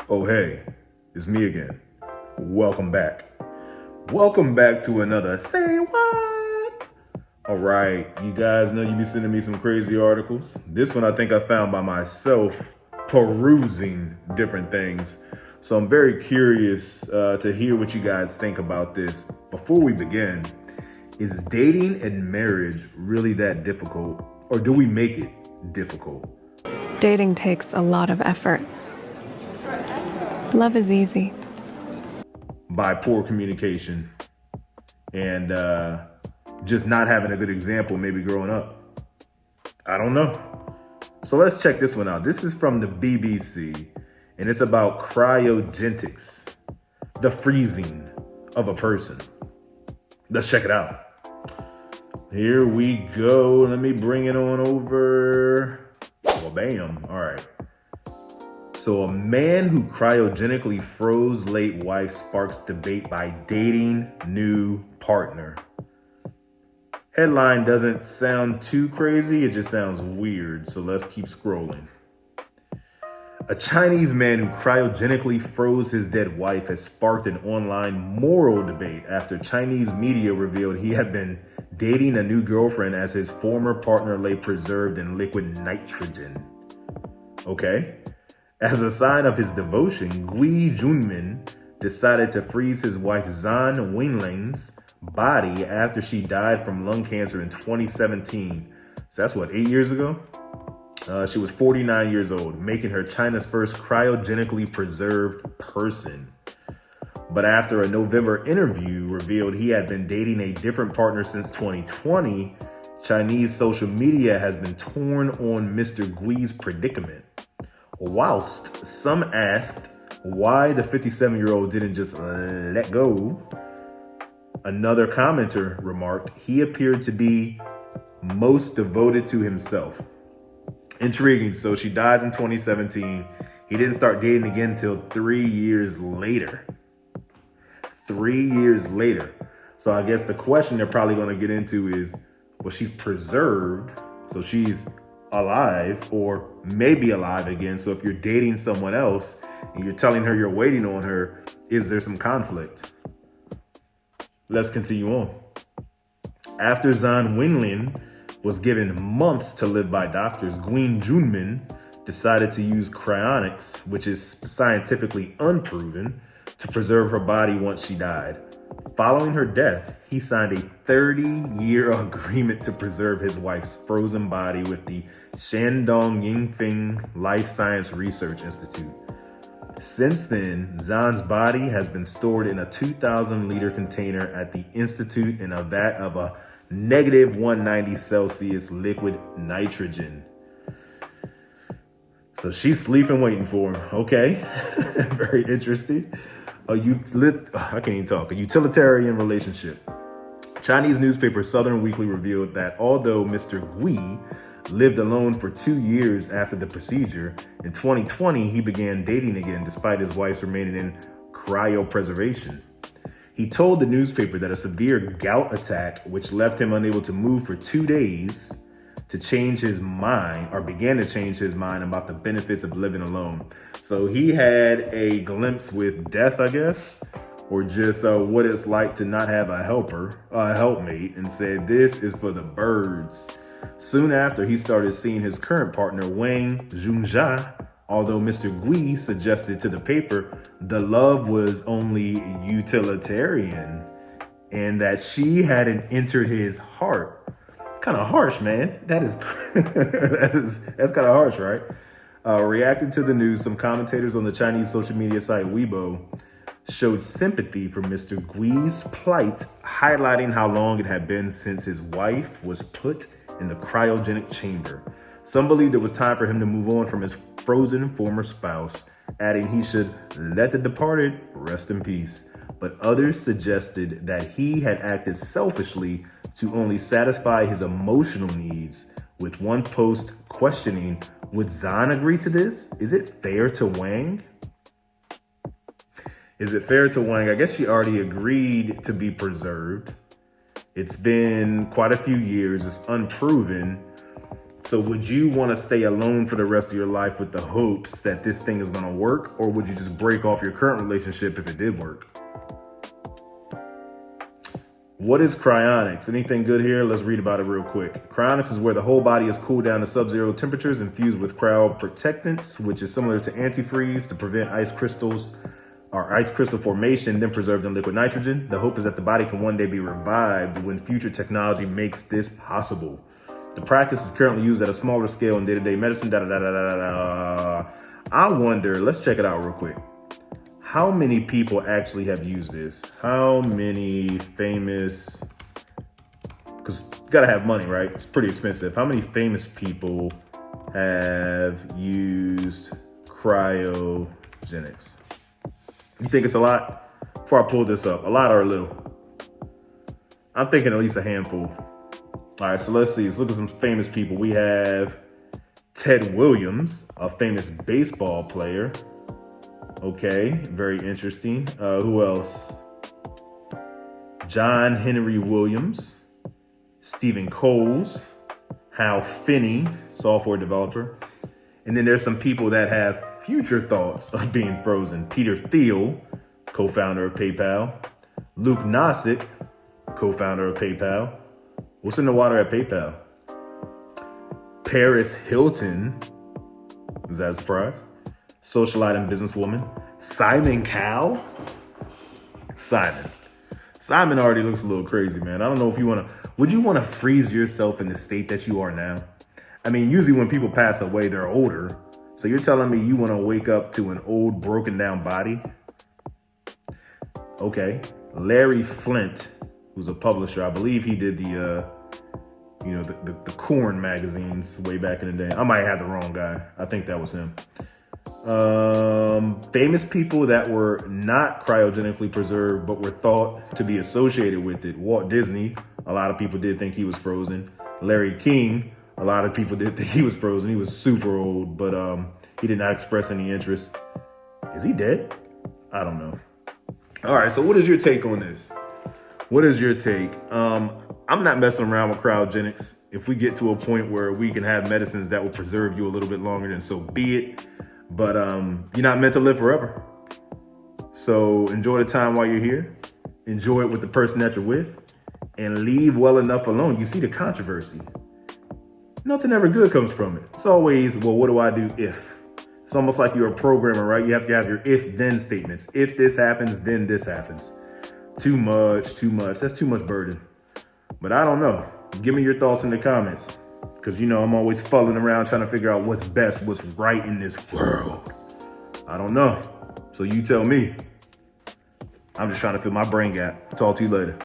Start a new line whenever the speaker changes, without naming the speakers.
Oh, hey, it's me again. Welcome back. Welcome back to another Say What? All right, you guys know you be sending me some crazy articles. This one I think I found by myself, perusing different things. So I'm very curious to hear what you guys think about this. Before we begin, is dating and marriage really that difficult? Or do we make it difficult?
Dating takes a lot of effort. Love is easy.
By poor communication and just not having a good example maybe growing up. I don't know. So let's check this one out. This is from the BBC and it's about cryogenics, the freezing of a person. Let's check it out. Here we go. Let me bring it on over. Well, bam. All right. So a man who cryogenically froze late wife sparks debate by dating new partner. Headline doesn't sound too crazy, it just sounds weird, so let's keep scrolling. A Chinese man who cryogenically froze his dead wife has sparked an online moral debate after Chinese media revealed he had been dating a new girlfriend as his former partner lay preserved in liquid nitrogen. Okay. As a sign of his devotion, Gui Junmin decided to freeze his wife Zhan Wenling's body after she died from lung cancer in 2017. So that's what, 8 years ago? She was 49 years old, making her China's first cryogenically preserved person. But after a November interview revealed he had been dating a different partner since 2020, Chinese social media has been torn on Mr. Gui's predicament. Whilst some asked why the 57-year-old didn't just let go, another commenter remarked he appeared to be most devoted to himself. Intriguing. So she dies in 2017. He didn't start dating again until 3 years later. 3 years later. So I guess the question they're probably going to get into is, well, she's preserved, so she's alive or maybe alive again. So if you're dating someone else and you're telling her you're waiting on her, is there some conflict? Let's continue on. After Zhan Wenlin was given months to live by doctors, Gui Junmin decided to use cryonics, which is scientifically unproven, to preserve her body once she died. Following her death, he signed a 30-year agreement to preserve his wife's frozen body with the Shandong Yingfeng Life Science Research Institute. Since then, Zhan's body has been stored in a 2,000-liter container at the Institute in a vat of a negative 190 Celsius liquid nitrogen. So she's sleeping waiting for him. Okay, very interesting. I can't even talk. A utilitarian relationship. Chinese newspaper Southern Weekly revealed that although Mr. Gui lived alone for 2 years after the procedure, in 2020 he began dating again despite his wife's remaining in cryopreservation. He told the newspaper that a severe gout attack, which left him unable to move for 2 days, began to change his mind about the benefits of living alone. So he had a glimpse with death, I guess, or just what it's like to not have a helpmate, and said, this is for the birds. Soon after, he started seeing his current partner, Wang Junjia, although Mr. Gui suggested to the paper the love was only utilitarian and that she hadn't entered his heart. Kind of harsh, man. That's kind of harsh, right? Reacting to the news, some commentators on the Chinese social media site Weibo showed sympathy for Mr. Gui's plight, highlighting how long it had been since his wife was put in the cryogenic chamber. Some believed it was time for him to move on from his frozen former spouse, adding he should let the departed rest in peace. But others suggested that he had acted selfishly to only satisfy his emotional needs, with one post questioning, would Zhan agree to this? Is it fair to Wang? Is it fair to Wang? I guess she already agreed to be preserved. It's been quite a few years. It's unproven. So would you want to stay alone for the rest of your life with the hopes that this thing is going to work? Or would you just break off your current relationship if it did work? What is cryonics? Anything good here? Let's read about it real quick. Cryonics is where the whole body is cooled down to sub-zero temperatures infused with cryoprotectants, which is similar to antifreeze to prevent ice crystals or ice crystal formation, then preserved in liquid nitrogen. The hope is that the body can one day be revived when future technology makes this possible. The practice is currently used at a smaller scale in day-to-day medicine. I wonder, let's check it out real quick. How many people actually have used this? How many famous, because you gotta have money, right? It's pretty expensive. How many famous people have used cryogenics? You think it's a lot? Before I pull this up, a lot or a little? I'm thinking at least a handful. All right, so let's see. Let's look at some famous people. We have Ted Williams, a famous baseball player. Okay, very interesting. Who else? John Henry Williams, Stephen Coles, Hal Finney, software developer. And then there's some people that have future thoughts of being frozen. Peter Thiel, co-founder of PayPal. Luke Nozick, co-founder of PayPal. What's in the water at PayPal? Paris Hilton. Is that a surprise? Socialite and businesswoman. Simon Cowell. Simon already looks a little crazy, man. I don't know if you would you want to freeze yourself in the state that you are now? I mean, usually when people pass away, they're older. So you're telling me you want to wake up to an old, broken down body? Okay. Larry Flint, who's a publisher. I believe he did the corn magazines way back in the day. I might have the wrong guy. I think that was him. Famous people that were not cryogenically preserved, but were thought to be associated with it. Walt Disney, a lot of people did think he was frozen. Larry King, a lot of people did think he was frozen. He was super old, but he did not express any interest. Is he dead? I don't know. All right, so what is your take on this? What is your take? I'm not messing around with cryogenics. If we get to a point where we can have medicines that will preserve you a little bit longer, then so be it. But you're not meant to live forever. So enjoy the time while you're here. Enjoy it with the person that you're with. And leave well enough alone. You see the controversy. Nothing ever good comes from it. It's always, well, what do I do if? It's almost like you're a programmer, right? You have to have your if-then statements. If this happens, then this happens. Too much. That's too much burden. But I don't know. Give me your thoughts in the comments. Because, I'm always fumbling around trying to figure out what's best, what's right in this world. I don't know. So you tell me. I'm just trying to fill my brain gap. Talk to you later.